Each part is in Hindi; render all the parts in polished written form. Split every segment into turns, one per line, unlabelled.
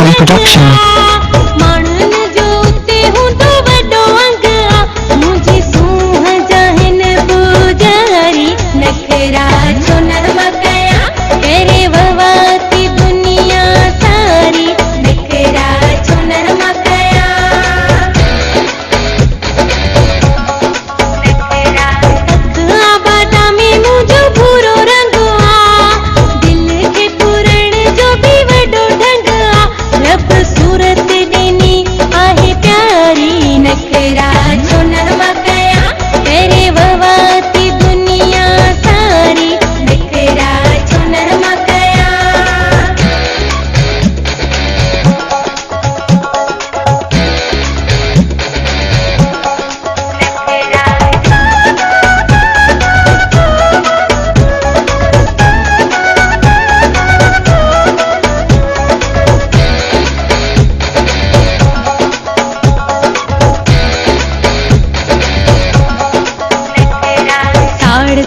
Cam Production.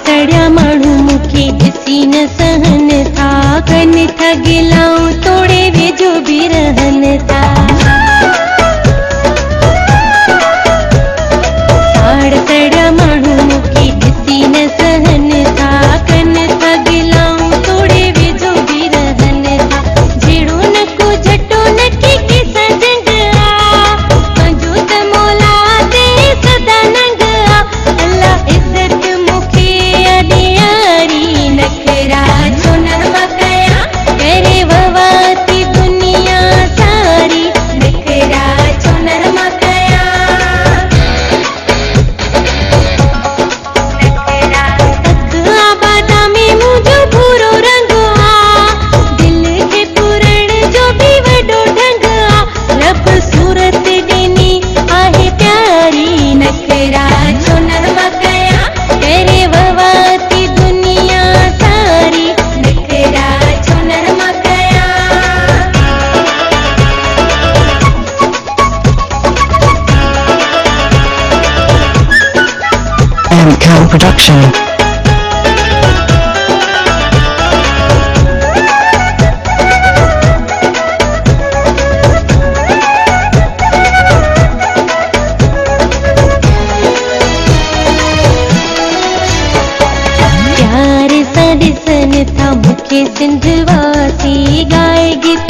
चढ़िया माण्हू मूंखे ॾिसी न सहन था कन था गिलाऊं तोड़े वेझो बि रहन था साड़ चढ़िया माण्हू मूंखे ॾिसी न सहन था कन था गिलाऊं तोड़े वेझो बि रहन था जहिड़ो न को झटो न के सजंग आ पंहिंजो त मौला ते सदा नंग आ अल्लाह इज़त
Cam Production.
प्यार सां ॾिसनि था मूंखे सिंध वासी गाए गीत